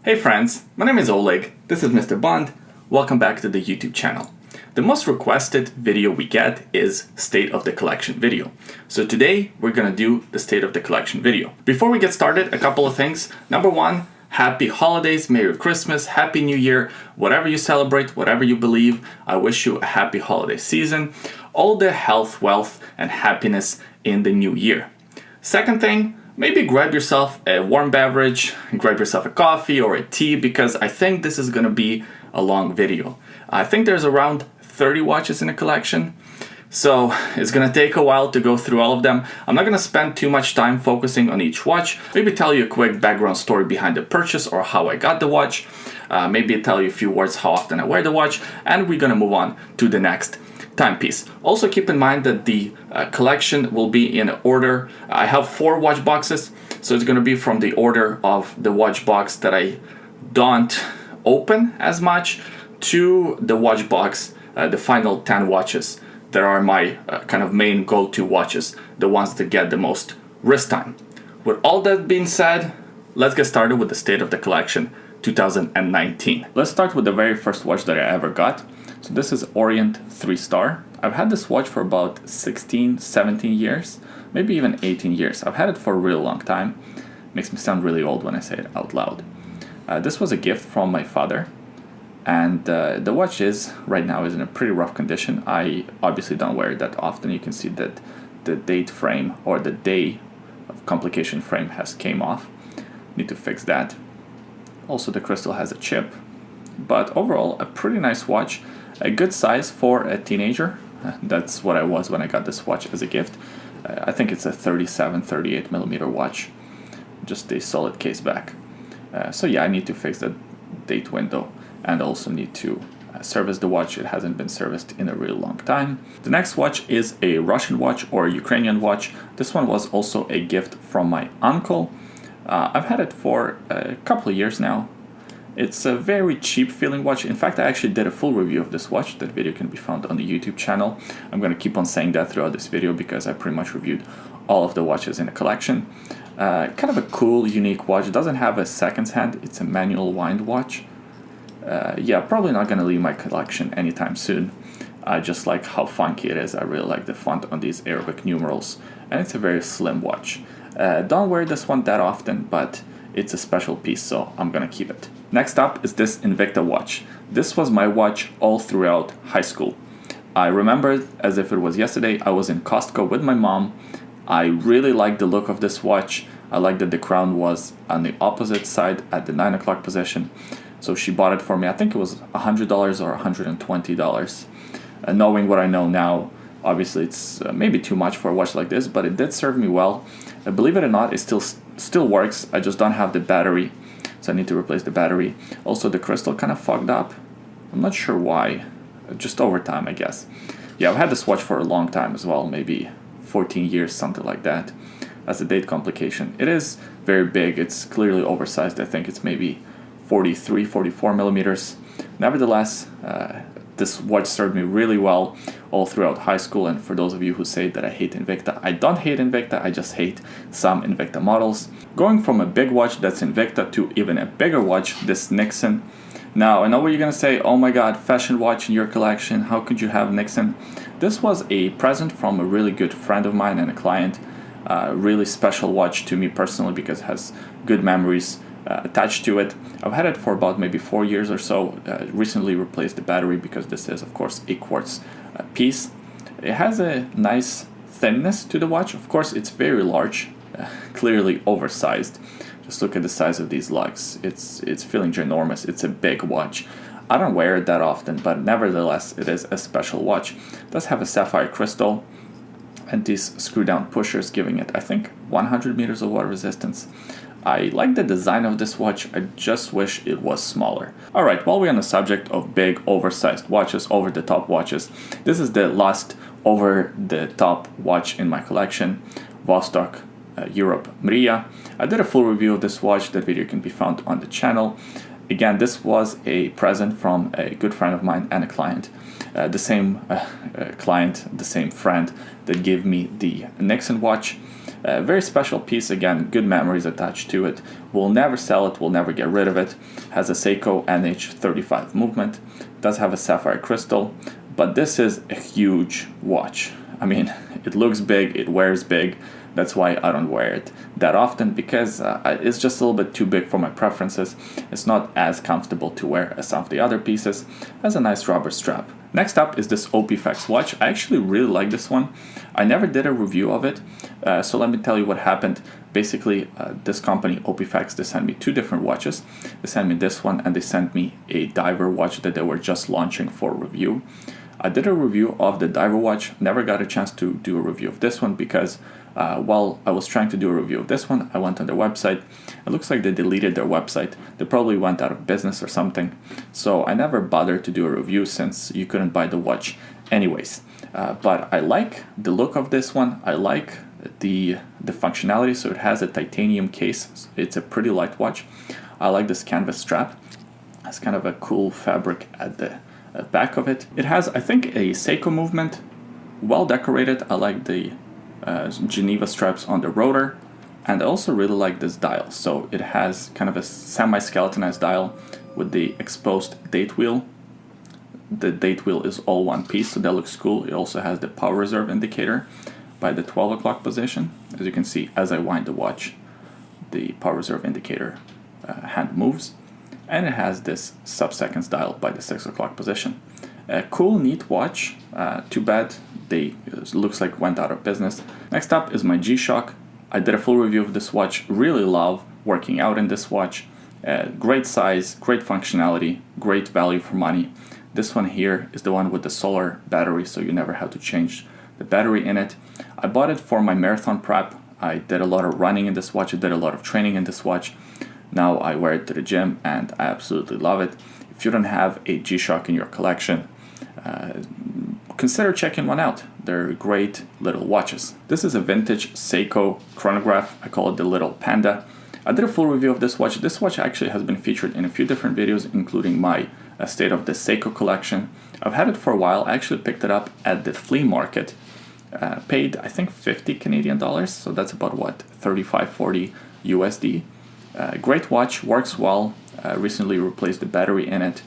Hey friends, my name is Oleg, this is Mr. Bond, welcome back to the YouTube channel. The most requested video we get is State of the Collection video. So today we're gonna do the State of the Collection video. Before we get started, a couple of things. Number one, happy holidays, Merry Christmas, Happy New Year, whatever you celebrate, whatever you believe, I wish you a happy holiday season, all the health, wealth, and happiness in the new year. Second thing, maybe grab yourself a warm beverage, grab yourself a coffee or a tea, because I think this is gonna be a long video. I think there's around 30 watches in the collection, so it's gonna take a while to go through all of them. I'm not gonna spend too much time focusing on each watch. Maybe tell you a quick background story behind the purchase or how I got the watch. Maybe tell you a few words how often I wear the watch, and we're gonna move on to the next timepiece. Also keep in mind that the collection will be in order. I have 4 watch boxes, so it's going to be from the order of the watch box that I don't open as much to the watch box, the final 10 watches that are my kind of main go-to watches, the ones that get the most wrist time. With all that being said, let's get started with the State of the Collection 2019. Let's start with the very first watch that I ever got. So this is Orient 3-star. I've had this watch for about 16, 17 years, maybe even 18 years. I've had it for a really long time. Makes me sound really old when I say it out loud. This was a gift from my father, and the watch right now is in a pretty rough condition. I obviously don't wear it that often. You can see that the date frame or the day of complication frame has came off. Need to fix that. Also the crystal has a chip, but overall a pretty nice watch. A good size for a teenager. That's what I was when I got this watch as a gift. I think it's a 37, 38 millimeter watch. Just a solid case back. So yeah, I need to fix the date window and also need to service the watch. It hasn't been serviced in a really long time. The next watch is a Russian watch or a Ukrainian watch. This one was also a gift from my uncle. I've had it for a couple of years now. It's a very cheap feeling watch. In fact, I actually did a full review of this watch. That video can be found on the YouTube channel. I'm going to keep on saying that throughout this video because I pretty much reviewed all of the watches in the collection. Kind of a cool, unique watch. It doesn't have a seconds hand. It's a manual wind watch. Yeah, probably not going to leave my collection anytime soon. I just like how funky it is. I really like the font on these Arabic numerals. And it's a very slim watch. Don't wear this one that often, but it's a special piece, so I'm gonna keep it. Next up is this Invicta watch. This was my watch all throughout high school. I remember as if it was yesterday. I was in Costco with my mom. I really liked the look of this watch. I liked that the crown was on the opposite side at the 9 o'clock position. So she bought it for me. I think it was $100 or $120. Knowing what I know now, obviously it's maybe too much for a watch like this, but it did serve me well. Believe it or not, it still works. I just don't have the battery, so I need to replace the battery. Also, the crystal kind of fogged up. I'm not sure why. Just over time, I guess. Yeah, I've had this watch for a long time as well, maybe 14 years, something like that. That's a date complication. It is very big. It's clearly oversized. I think it's maybe 43, 44 millimeters. Nevertheless, this watch served me really well all throughout high school, and for those of you who say that I hate Invicta, I don't hate Invicta, I just hate some Invicta models. Going from a big watch that's Invicta to even a bigger watch, this Nixon. Now, I know what you're gonna say, oh my god, fashion watch in your collection, how could you have Nixon? This was a present from a really good friend of mine and a client. Really special watch to me personally because it has good memories attached to it. I've had it for about maybe 4 years or so. Recently replaced the battery because this is of course a quartz piece. It has a nice thinness to the watch. Of course it's very large, clearly oversized. Just look at the size of these lugs. It's feeling ginormous. It's a big watch. I don't wear it that often, but nevertheless it is a special watch. It does have a sapphire crystal and these screw down pushers giving it I think 100 meters of water resistance. I like the design of this watch, I just wish it was smaller. Alright, while we're on the subject of big oversized watches, over the top watches, this is the last over the top watch in my collection, Vostok Europe Mria. I did a full review of this watch, that video can be found on the channel. Again, this was a present from a good friend of mine and a client. The same client, the same friend that gave me the Nixon watch. A very special piece, again, good memories attached to it. We'll never sell it, we'll never get rid of it. Has a Seiko NH35 movement, does have a sapphire crystal, but this is a huge watch. I mean, it looks big, it wears big. That's why I don't wear it that often, because it's just a little bit too big for my preferences. It's not as comfortable to wear as some of the other pieces. It has a nice rubber strap. Next up is this Opafax watch. I actually really like this one. I never did a review of it, so let me tell you what happened. Basically, this company, Opafax, they sent me two different watches. They sent me this one, and they sent me a diver watch that they were just launching for review. I did a review of the diver watch, never got a chance to do a review of this one because while I was trying to do a review of this one, I went on their website. It looks like they deleted their website. They probably went out of business or something. So I never bothered to do a review since you couldn't buy the watch anyways. But I like the look of this one. I like the functionality. So it has a titanium case. It's a pretty light watch. I like this canvas strap. It's kind of a cool fabric at the back of it. It has, I think, a Seiko movement, well decorated. I like the Geneva stripes on the rotor, and I also really like this dial. So it has kind of a semi-skeletonized dial with the exposed date wheel. The date wheel is all one piece, so that looks cool. It also has the power reserve indicator by the 12 o'clock position. As you can see, as I wind the watch, the power reserve indicator hand moves. And it has this sub-seconds dial by the 6 o'clock position. A cool, neat watch. Too bad they looks like went out of business. Next up is my G-Shock. I did a full review of this watch. Really love working out in this watch. Great size, great functionality, great value for money. This one here is the one with the solar battery, so you never have to change the battery in it. I bought it for my marathon prep. I did a lot of running in this watch. I did a lot of training in this watch. Now I wear it to the gym and I absolutely love it. If you don't have a G-Shock in your collection, consider checking one out. They're great little watches. This is a vintage Seiko chronograph. I call it the Little Panda. I did a full review of this watch. This watch actually has been featured in a few different videos, including my State of the Seiko collection. I've had it for a while. I actually picked it up at the flea market. Paid, I think, 50 Canadian dollars. So that's about what, 35, 40 USD. Great watch, works well. Recently replaced the battery in it.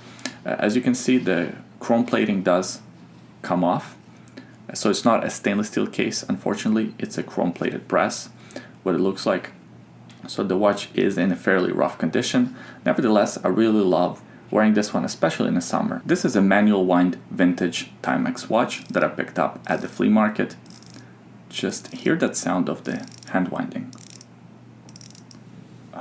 As you can see, the chrome plating does come off. So it's not a stainless steel case, unfortunately. It's a chrome plated brass, what it looks like. So the watch is in a fairly rough condition. Nevertheless, I really love wearing this one, especially in the summer. This is a manual wind vintage Timex watch that I picked up at the flea market. Just hear that sound of the hand winding.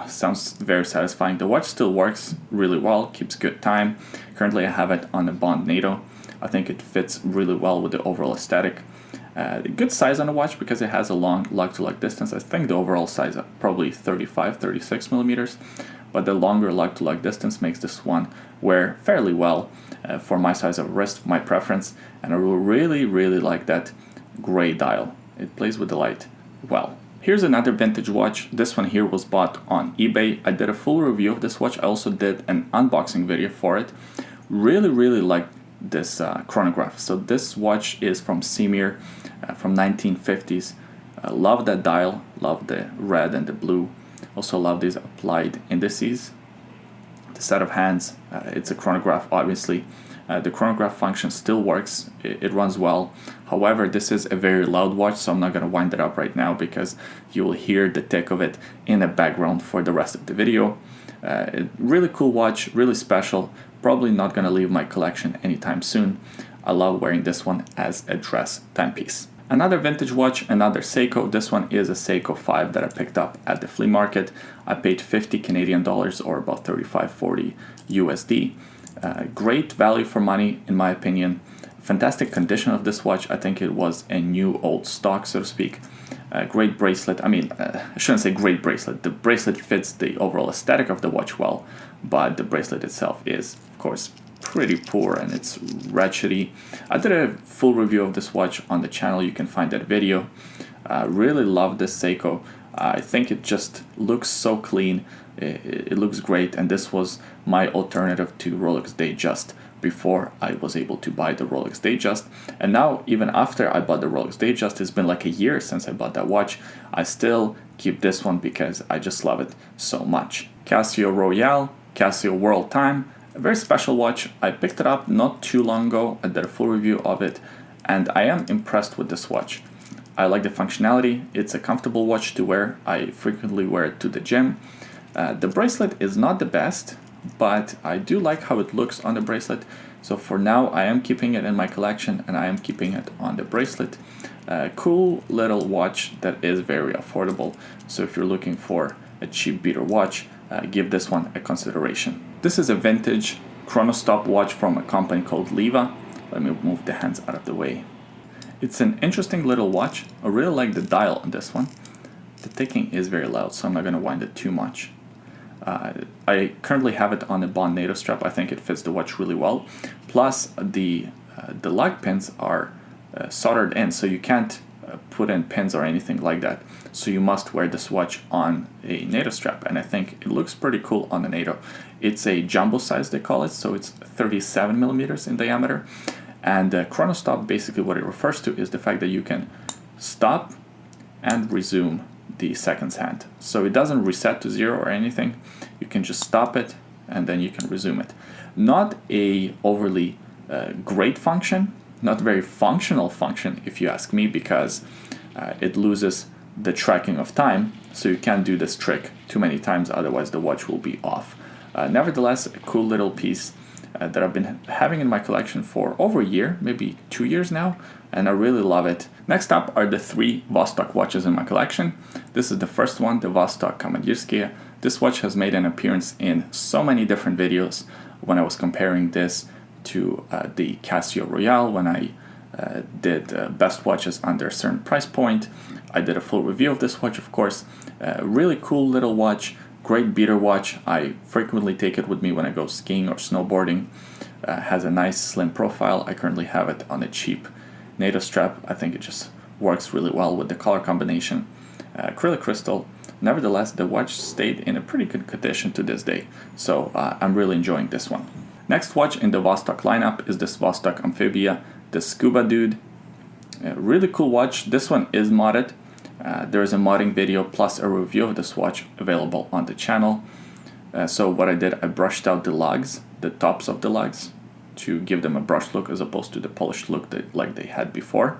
Sounds very satisfying. The watch still works really well, keeps good time. Currently I have it on a Bond NATO. I think it fits really well with the overall aesthetic. Good size on the watch because it has a long lug-to-lug distance. I think the overall size is probably 35, 36 millimeters, but the longer lug-to-lug distance makes this one wear fairly well for my size of wrist, my preference, and I really like that gray dial. It plays with the light well. Here's another vintage watch. This one here was bought on eBay. I did a full review of this watch. I also did an unboxing video for it. Really like this chronograph. So this watch is from Seamaster from 1950s. Love that dial, love the red and the blue. Also love these applied indices. The set of hands, it's a chronograph obviously. The chronograph function still works, it runs well. However, this is a very loud watch, so I'm not going to wind it up right now because you will hear the tick of it in the background for the rest of the video. Really cool watch, really special. Probably not going to leave my collection anytime soon. I love wearing this one as a dress timepiece. Another vintage watch, another Seiko. This one is a Seiko 5 that I picked up at the flea market. I paid 50 Canadian dollars or about 35-40 USD. Great value for money, in my opinion. Fantastic condition of this watch. I think it was a new old stock, so to speak. Great bracelet. I mean, I shouldn't say great bracelet. The bracelet fits the overall aesthetic of the watch well, but the bracelet itself is, of course, pretty poor and it's ratchety. I did a full review of this watch on the channel. You can find that video. Really love this Seiko. I think it just looks so clean. It looks great, and this was my alternative to Rolex Datejust before I was able to buy the Rolex Datejust. And now, even after I bought the Rolex Datejust, it's been like a year since I bought that watch, I still keep this one because I just love it so much. Casio Royale, Casio World Time, a very special watch. I picked it up not too long ago. I did a full review of it, and I am impressed with this watch. I like the functionality. It's a comfortable watch to wear. I frequently wear it to the gym. The bracelet is not the best, but I do like how it looks on the bracelet. So for now, I am keeping it in my collection, and I am keeping it on the bracelet. Cool little watch that is very affordable. So if you're looking for a cheap beater watch, give this one a consideration. This is a vintage chrono stopwatch from a company called Leva. Let me move the hands out of the way. It's an interesting little watch. I really like the dial on this one. The ticking is very loud, so I'm not going to wind it too much. I currently have it on a Bond NATO strap. I think it fits the watch really well. Plus, the lug pins are soldered in, so you can't put in pins or anything like that. So you must wear this watch on a NATO strap, and I think it looks pretty cool on the NATO. It's a jumbo size, they call it, so it's 37 millimeters in diameter. And chrono stop, basically what it refers to is the fact that you can stop and resume the seconds hand. So it doesn't reset to 0 or anything. You can just stop it and then you can resume it. Not a overly great function, not very functional function if you ask me, because it loses the tracking of time, so you can't do this trick too many times, otherwise the watch will be off. Nevertheless, a cool little piece that I've been having in my collection for over a year, maybe 2 years now, and I really love it. Next up are the 3 Vostok watches in my collection. This is the first one, the Vostok Командирские. This watch has made an appearance in so many different videos when I was comparing this to the Casio Royale, when I did best watches under a certain price point. I did a full review of this watch, of course. Really cool little watch, great beater watch. I frequently take it with me when I go skiing or snowboarding. Has a nice slim profile. I currently have it on a cheap NATO strap. I think it just works really well with the color combination. Acrylic crystal. Nevertheless, the watch stayed in a pretty good condition to this day, so I'm really enjoying this one. Next watch in the Vostok lineup is this Vostok Amphibia, the Scuba Dude. Really cool watch. This one is modded. There is a modding video plus a review of this watch available on the channel. So what I did, I brushed out the lugs, the tops of the lugs, to give them a brushed look as opposed to the polished look like they had before.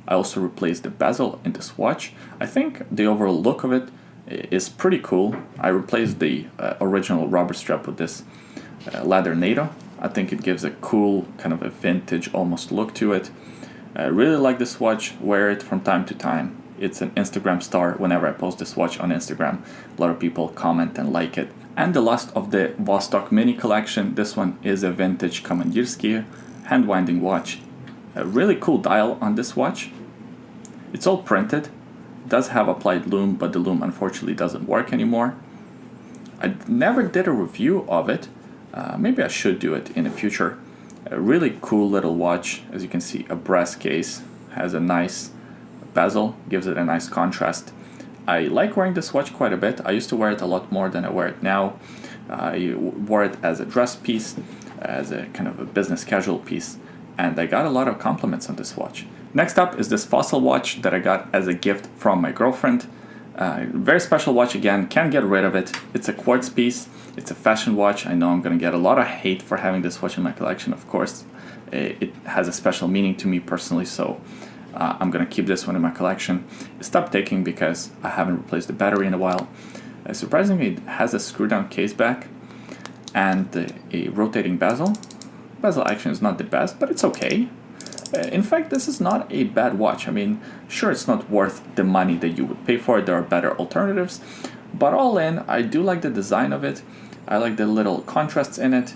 I also replaced the bezel in this watch. I think the overall look of it is pretty cool. I replaced the original rubber strap with this leather NATO. I think it gives a cool kind of a vintage almost look to it. I really like this watch, wear it from time to time. It's an Instagram star. Whenever I post this watch on Instagram, a lot of people comment and like it. And the last of the Vostok mini collection, this one is a vintage Командирские hand winding watch. A really cool dial on this watch. It's all printed. It does have applied loom, but the loom unfortunately doesn't work anymore. I never did a review of it. Maybe I should do it in the future. A really cool little watch. As you can see, a brass case, has a nice bezel, gives it a nice contrast. I like wearing this watch quite a bit. I used to wear it a lot more than I wear it now. I wore it as a dress piece, as a kind of a business casual piece, and I got a lot of compliments on this watch. Next up is this Fossil watch that I got as a gift from my girlfriend. Very special watch again, can't get rid of it. It's a quartz piece, it's a fashion watch. I know I'm gonna get a lot of hate for having this watch in my collection, of course. It has a special meaning to me personally, so I'm gonna keep this one in my collection. It stopped ticking because I haven't replaced the battery in a while. Surprisingly, it has a screw down case back and a rotating bezel. Bezel action is not the best, but it's okay. In fact, this is not a bad watch. I mean, sure, it's not worth the money that you would pay for it. There are better alternatives, but all in, I do like the design of it. I like the little contrasts in it,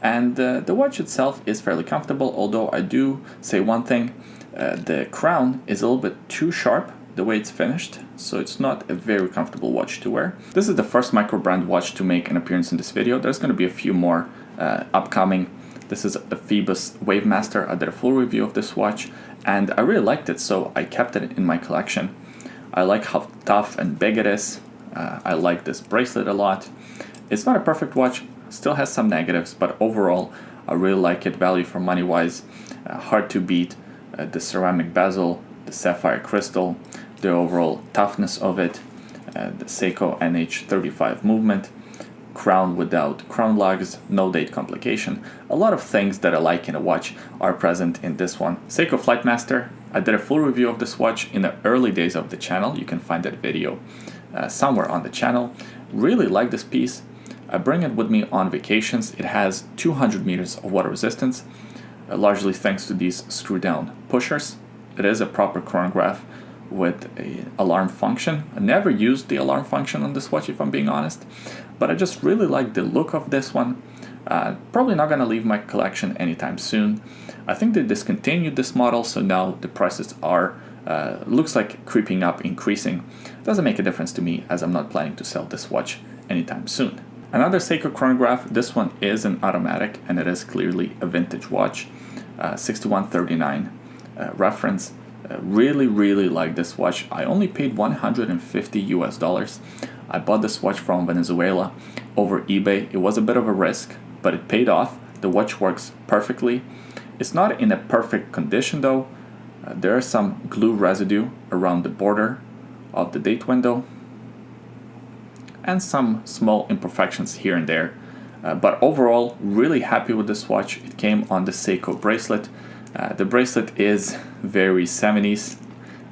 and the watch itself is fairly comfortable, although I do say one thing. The crown is a little bit too sharp the way it's finished, so it's not a very comfortable watch to wear. This is the first micro brand watch to make an appearance in this video. There's going to be a few more upcoming. This is a Phoebus Wavemaster. I did a full review of this watch and I really liked it, so I kept it in my collection. I like how tough and big it is. I like this bracelet a lot. It's not a perfect watch, still has some negatives, but overall I really like it, value for money wise, hard to beat. The ceramic bezel, the sapphire crystal, the overall toughness of it, the Seiko NH35 movement, crown without crown lugs, no date complication. A lot of things that I like in a watch are present in this one. Seiko Flightmaster, I did a full review of this watch in the early days of the channel. You can find that video somewhere on the channel. Really like this piece. I bring it with me on vacations. It has 200 meters of water resistance, largely thanks to these screw down pushers. It is a proper chronograph with an alarm function. I never used the alarm function on this watch, if I'm being honest, but I just really like the look of this one. Probably not gonna leave my collection anytime soon. I think they discontinued this model, so now the prices are looks like creeping up, increasing. Doesn't make a difference to me, as I'm not planning to sell this watch anytime soon. Another Seiko chronograph. This one is an automatic, and it is clearly a vintage watch. 6139 reference. Really like this watch. I only paid $150 US. I bought this watch from Venezuela over eBay. It was a bit of a risk, but it paid off. The watch works perfectly. It's not in a perfect condition though. There is some glue residue around the border of the date window and some small imperfections here and there. But overall, really happy with this watch. It came on the Seiko bracelet. The bracelet is very 70s.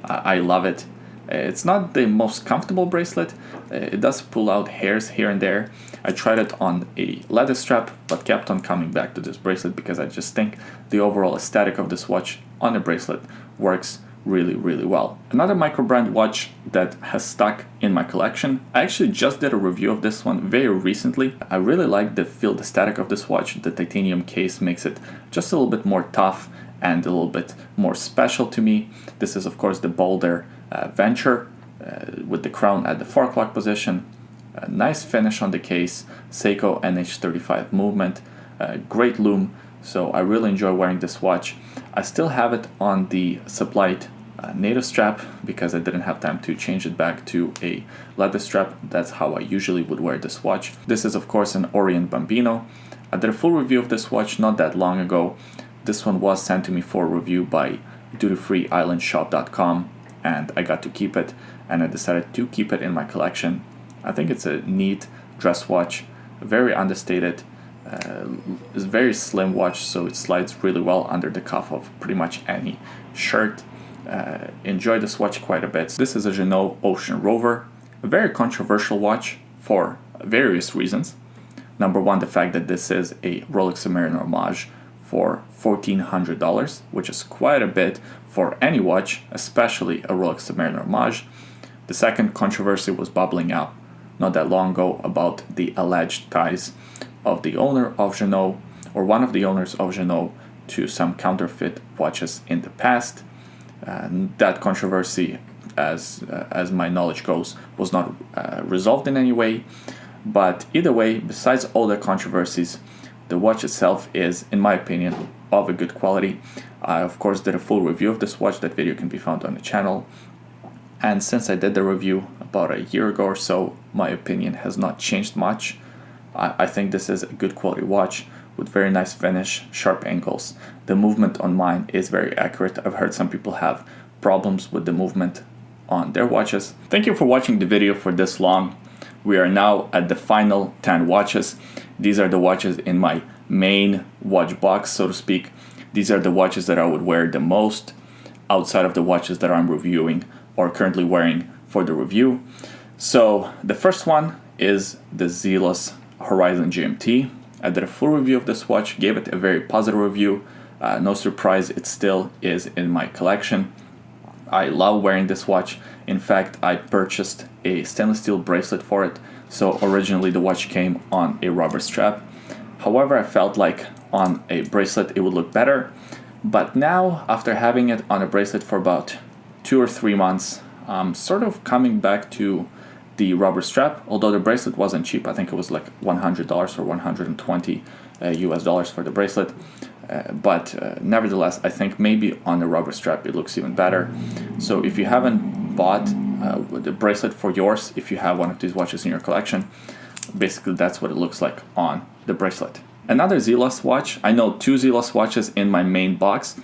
I love it. It's not the most comfortable bracelet. It does pull out hairs here and there. I tried it on a leather strap, but kept on coming back to this bracelet because I just think the overall aesthetic of this watch on a bracelet works really well. Another micro brand watch that has stuck in my collection. I actually just did a review of this one very recently. I really like the field aesthetic of this watch. The titanium case makes it just a little bit more tough and a little bit more special to me. This is of course the Boulder Venture with the crown at the 4 o'clock position. A nice finish on the case, Seiko NH35 movement, great lume, so I really enjoy wearing this watch. I still have it on the supplied native strap because I didn't have time to change it back to a leather strap. That's how I usually would wear this watch. This is of course an Orient Bambino. I did a full review of this watch not that long ago. This one was sent to me for review by dutyfreeislandshop.com and I got to keep it, and I decided to keep it in my collection. I think it's a neat dress watch, very understated. It's a very slim watch, so it slides really well under the cuff of pretty much any shirt. Enjoy this watch quite a bit. This is a Jeanneau Ocean Rover, a very controversial watch for various reasons. Number one, the fact that this is a Rolex Submariner homage for $1,400, which is quite a bit for any watch, especially a Rolex Submariner homage. The second controversy was bubbling up not that long ago about the alleged ties of the owner of Jeanneau, or one of the owners of Jeanneau, to some counterfeit watches in the past. That controversy, as my knowledge goes, was not resolved in any way. But either way, besides all the controversies, the watch itself is, in my opinion, of a good quality. I of course did a full review of this watch. That video can be found on the channel. And since I did the review about a year ago or so, my opinion has not changed much. I think this is a good quality watch with very nice finish, sharp angles. The movement on mine is very accurate. I've heard some people have problems with the movement on their watches. Thank you for watching the video for this long. We are now at the final 10 watches. These are the watches in my main watch box, so to speak. These are the watches that I would wear the most outside of the watches that I'm reviewing or currently wearing for the review. So the first one is the Zelos Horizon GMT. I did a full review of this watch, gave it a very positive review. No surprise, it still is in my collection. I love wearing this watch. In fact, I purchased a stainless steel bracelet for it. So originally the watch came on a rubber strap. However, I felt like on a bracelet it would look better. But now, after having it on a bracelet for about 2 or 3 months, I'm sort of coming back to the rubber strap. Although the bracelet wasn't cheap, I think it was like $100 or 120 US dollars for the bracelet. But nevertheless, I think maybe on the rubber strap it looks even better. So if you haven't bought the bracelet for yours, if you have one of these watches in your collection, basically that's what it looks like on the bracelet. Another Zelos watch. I know two Zelos watches in my main box.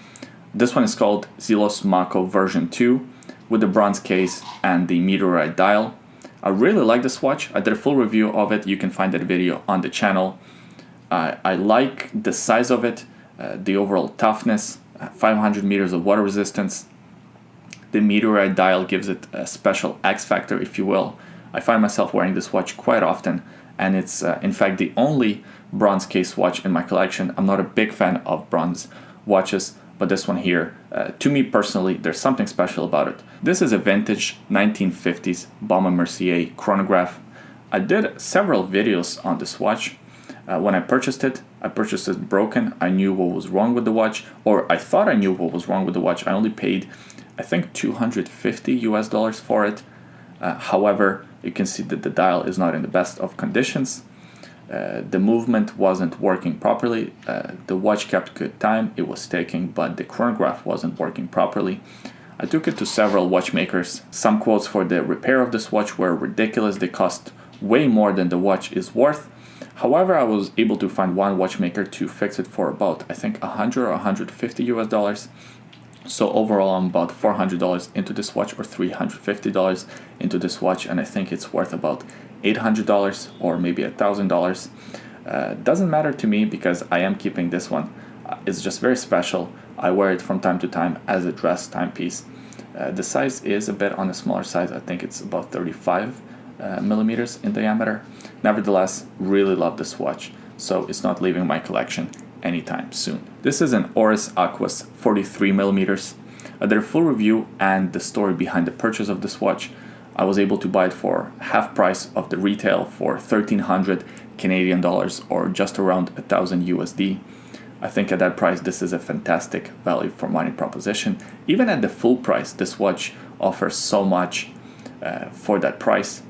This one is called Zelos Mako version 2 with the bronze case and the meteorite dial. I really like this watch. I did a full review of it. You can find that video on the channel. I like the size of it, the overall toughness, 500 meters of water resistance. The meteorite dial gives it a special X factor, if you will. I find myself wearing this watch quite often, and it's in fact the only bronze case watch in my collection. I'm not a big fan of bronze watches, but this one here, to me personally, there's something special about it. This is a vintage 1950s Baume Mercier chronograph. I did several videos on this watch. When I purchased it broken. I knew what was wrong with the watch, or I thought I knew what was wrong with the watch. I only paid, I think, $250 for it. However, you can see that the dial is not in the best of conditions. The movement wasn't working properly. The watch kept good time, it was ticking, but the chronograph wasn't working properly. I took it to several watchmakers. Some quotes for the repair of this watch were ridiculous. They cost way more than the watch is worth. However, I was able to find one watchmaker to fix it for about, I think, $100 or $150. So overall, I'm about $400 into this watch, or $350 into this watch, and I think it's worth about $800 or maybe $1,000. Doesn't matter to me because I am keeping this one. It's just very special. I wear it from time to time as a dress timepiece. The size is a bit on the smaller side. I think it's about 35 millimeters in diameter. Nevertheless, really love this watch, so it's not leaving my collection anytime soon. This is an Oris Aquis 43 millimeters. I did a full review and the story behind the purchase of this watch. I was able to buy it for half price of the retail for 1,300 Canadian dollars, or just around 1,000 USD. I think at that price, this is a fantastic value for money proposition. Even at the full price, this watch offers so much for that price.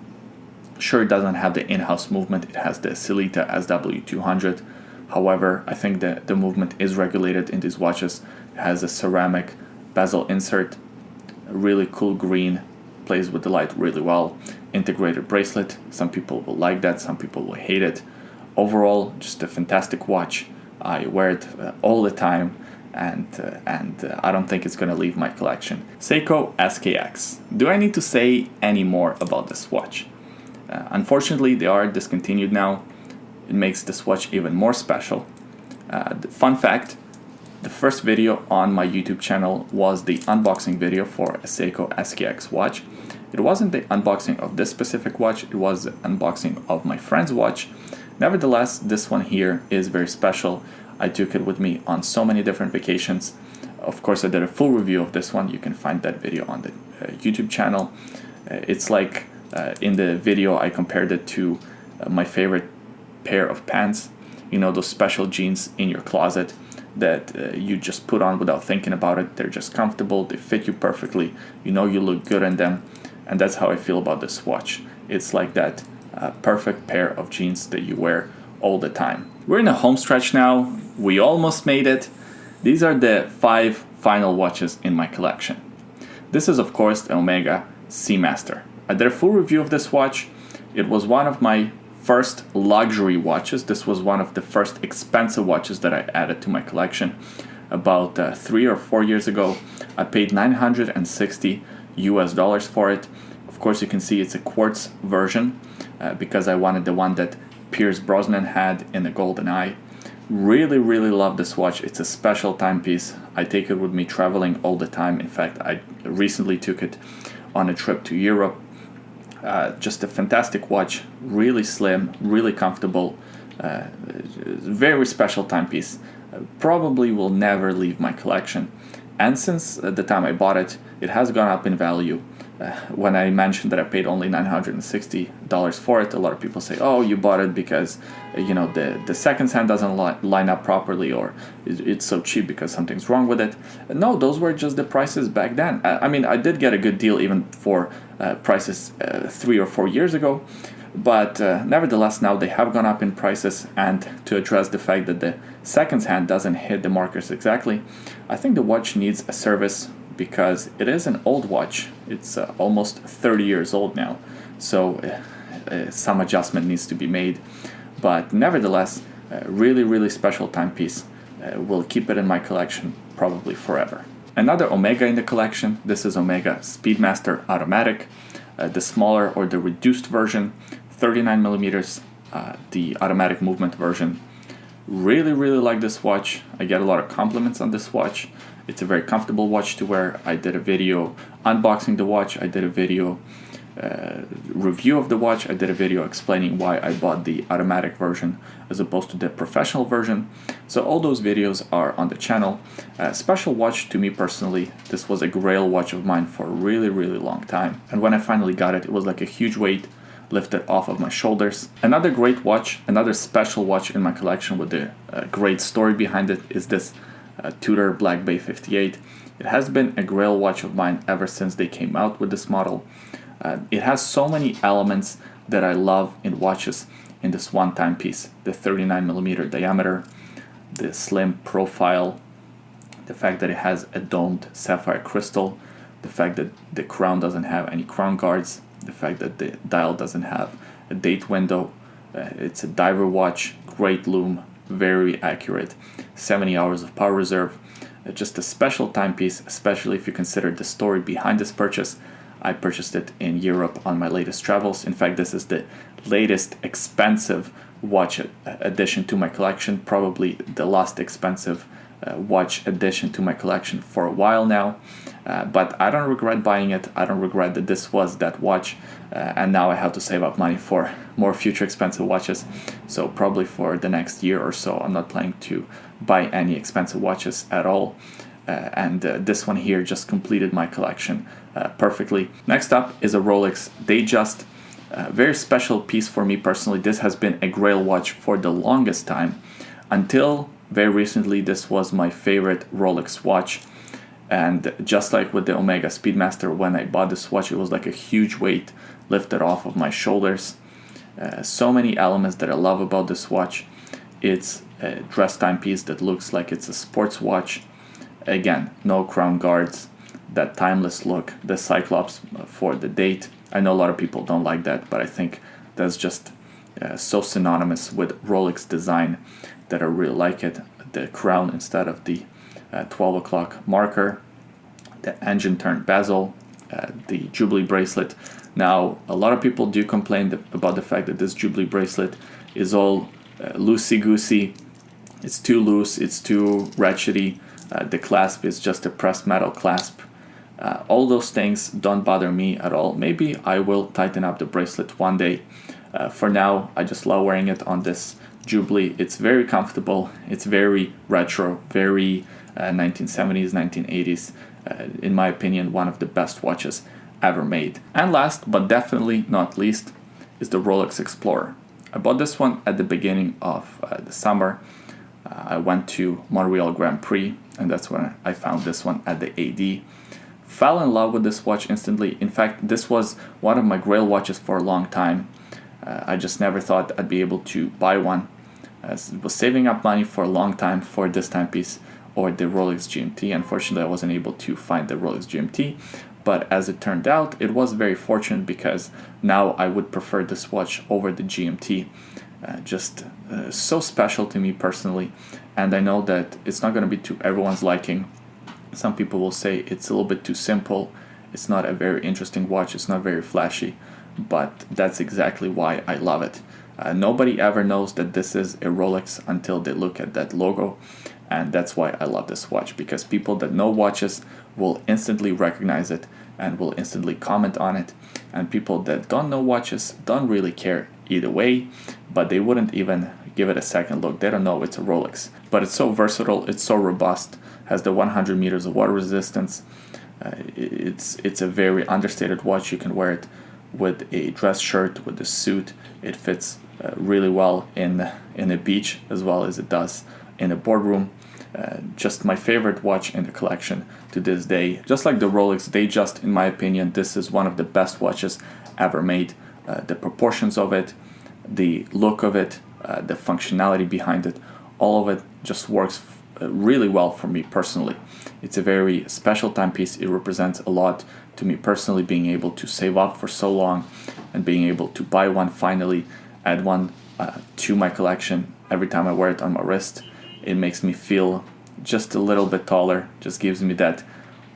Sure, it doesn't have the in-house movement. It has the Sellita SW200. However, I think that the movement is regulated in these watches. It has a ceramic bezel insert, a really cool green, plays with the light really well. Integrated bracelet. Some people will like that, some people will hate it. Overall, just a fantastic watch. I wear it all the time, and I don't think it's going to leave my collection. Seiko SKX. Do I need to say any more about this watch? Unfortunately, they are discontinued now. It makes this watch even more special. Fun fact, the first video on my YouTube channel was the unboxing video for a Seiko SKX watch. It wasn't the unboxing of this specific watch, it was the unboxing of my friend's watch. Nevertheless, this one here is very special. I took it with me on so many different vacations. Of course, I did a full review of this one. You can find that video on the YouTube channel. It's like in the video I compared it to my favorite pair of pants. You know, those special jeans in your closet that you just put on without thinking about it. They're just comfortable, they fit you perfectly, you know you look good in them, and that's how I feel about this watch. It's like that perfect pair of jeans that you wear all the time. We're in the home stretch now, we almost made it. These are the 5 final watches in my collection. This is of course the Omega Seamaster. I did a full review of this watch. It was one of my first luxury watches. This was one of the first expensive watches that I added to my collection about 3 or 4 years ago. I paid $960 for it. Of course, you can see it's a quartz version because I wanted the one that Pierce Brosnan had in the golden eye. Really, really love this watch. It's a special timepiece. I take it with me traveling all the time. In fact, I recently took it on a trip to Europe. Just a fantastic watch, really slim, really comfortable, very special timepiece. Probably will never leave my collection. And since the time I bought it, it has gone up in value. When I mentioned that I paid only $960 for it, a lot of people say, oh, you bought it because the second hand doesn't line up properly, or it's so cheap because something's wrong with it. No, those were just the prices back then. I mean, I did get a good deal even for prices 3 or 4 years ago, but nevertheless now they have gone up in prices, and to address the fact that the second hand doesn't hit the markers exactly, I think the watch needs a service because it is an old watch. It's almost 30 years old now, so some adjustment needs to be made. But nevertheless, Really special timepiece. Will keep it in my collection probably forever. Another Omega in the collection, this is Omega Speedmaster Automatic, the smaller or the reduced version, 39 millimeters, the automatic movement version. Really like this watch. I get a lot of compliments on this watch. It's a very comfortable watch to wear. I did a video unboxing the watch. I did a video review of the watch. I did a video explaining why I bought the automatic version as opposed to the professional version. So all those videos are on the channel. Special watch to me personally. This was a grail watch of mine for a really long time. And when I finally got it, it was like a huge weight lifted off of my shoulders. Another great watch, another special watch in my collection with a great story behind it is this Tudor Black Bay 58. It has been a grail watch of mine ever since they came out with this model. It has so many elements that I love in watches in this one timepiece. The 39 millimeter diameter, the slim profile, the fact that it has a domed sapphire crystal, the fact that the crown doesn't have any crown guards, the fact that the dial doesn't have a date window. It's a diver watch, great lume, very accurate, 70 hours of power reserve. Just a special timepiece, especially if you consider the story behind this purchase. I purchased it in Europe on my latest travels. In fact, this is the latest expensive watch addition to my collection, probably the last expensive watch addition to my collection for a while now. But I don't regret buying it. I don't regret that this was that watch. And now I have to save up money for more future expensive watches. So probably for the next year or so, I'm not planning to buy any expensive watches at all. And this one here just completed my collection perfectly. Next up is a Rolex Datejust. Very special piece for me personally. This has been a grail watch for the longest time. Until very recently, this was my favorite Rolex watch. And just like with the Omega Speedmaster, when I bought this watch, it was like a huge weight lifted off of my shoulders. So many elements that I love about this watch. It's a dress timepiece that looks like it's a sports watch. Again, no crown guards, that timeless look, the Cyclops for the date. I know a lot of people don't like that, but I think that's just so synonymous with Rolex design that I really like it. The crown instead of the 12 o'clock marker, the engine turned bezel, the Jubilee bracelet. Now, a lot of people do complain about the fact that this Jubilee bracelet is all loosey-goosey. It's too loose, it's too ratchety. The clasp is just a pressed metal clasp. All those things don't bother me at all. Maybe I will tighten up the bracelet one day. For now, I just love wearing it on this Jubilee. It's very comfortable. It's very retro, very 1970s, 1980s. In my opinion, one of the best watches ever made. And last, but definitely not least, is the Rolex Explorer. I bought this one at the beginning of the summer. I went to Montreal Grand Prix, and that's when I found this one at the AD. Fell in love with this watch instantly. In fact, this was one of my grail watches for a long time. I just never thought I'd be able to buy one. I was saving up money for a long time for this timepiece or the Rolex GMT. Unfortunately, I wasn't able to find the Rolex GMT, but as it turned out, it was very fortunate because now I would prefer this watch over the GMT. Just so special to me personally, and I know that it's not going to be to everyone's liking. Some people will say it's a little bit too simple, it's not a very interesting watch, it's not very flashy, but that's exactly why I love it. Nobody ever knows that this is a Rolex until they look at that logo, and that's why I love this watch, because people that know watches will instantly recognize it and will instantly comment on it, and people that don't know watches don't really care either way, but they wouldn't even give it a second look. They don't know it's a Rolex, but it's so versatile, it's so robust, has the 100 meters of water resistance. It's a very understated watch. You can wear it with a dress shirt, with a suit. It fits really well in a beach as well as it does in a boardroom. Just my favorite watch in the collection to this day. Just like the Rolex Datejust, in my opinion, this is one of the best watches ever made. The proportions of it, the look of it, the functionality behind it, all of it just works really well for me personally. It's a very special timepiece. It represents a lot to me personally, being able to save up for so long and being able to buy one finally, add one to my collection every time I wear it on my wrist, it makes me feel just a little bit taller, just gives me that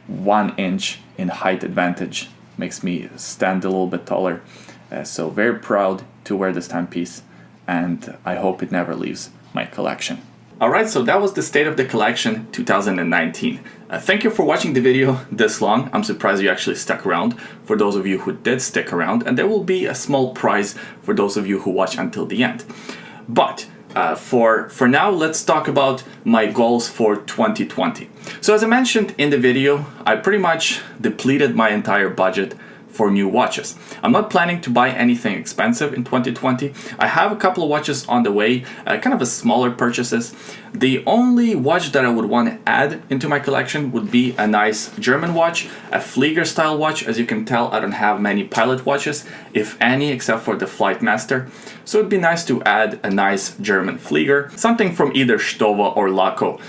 1 inch in height advantage, makes me stand a little bit taller. So very proud to wear this timepiece, and I hope it never leaves my collection. Alright, so that was the State of the Collection 2019. Thank you for watching the video this long. I'm surprised you actually stuck around, for those of you who did stick around, and there will be a small prize for those of you who watch until the end. But for now, let's talk about my goals for 2020. So as I mentioned in the video, I pretty much depleted my entire budget for new watches. I'm not planning to buy anything expensive in 2020. I have a couple of watches on the way, kind of a smaller purchases. The only watch that I would want to add into my collection would be a nice German watch, a Flieger style watch. As you can tell, I don't have many pilot watches, if any, except for the Flightmaster. So it'd be nice to add a nice German Flieger, something from either Stowa or Laco.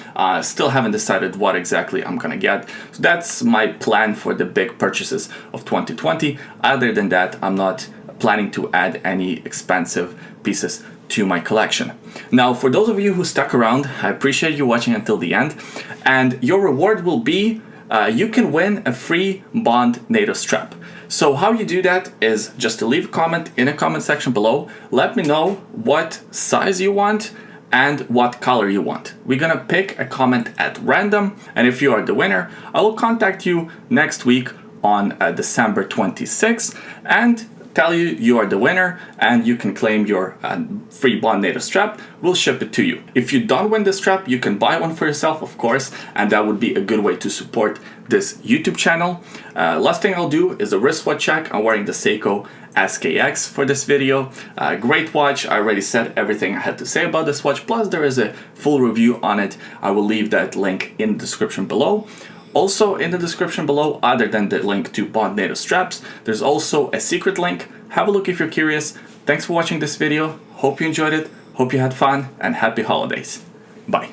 Still haven't decided what exactly I'm gonna get. So that's my plan for the big purchases of 2020. Other than that, I'm not planning to add any expensive pieces to my collection. Now, for those of you who stuck around, I appreciate you watching until the end, and your reward will be you can win a free Bond NATO strap. So how you do that is just to leave a comment in the comment section below. Let me know what size you want and what color you want. We're gonna pick a comment at random, and if you are the winner, I will contact you next week on December 26th and tell you you are the winner, and you can claim your free Bond NATO strap. We'll ship it to you. If you don't win the strap, you can buy one for yourself, of course, and that would be a good way to support this YouTube channel. Last thing I'll do is a wristwatch check. I'm wearing the Seiko SKX for this video. Great watch. I already said everything I had to say about this watch, plus there is a full review on it. I will leave that link in the description below. Also in the description below, other than the link to Bond NATO straps, there's also a secret link. Have a look if you're curious. Thanks for watching this video. Hope you enjoyed it. Hope you had fun, and happy holidays. Bye.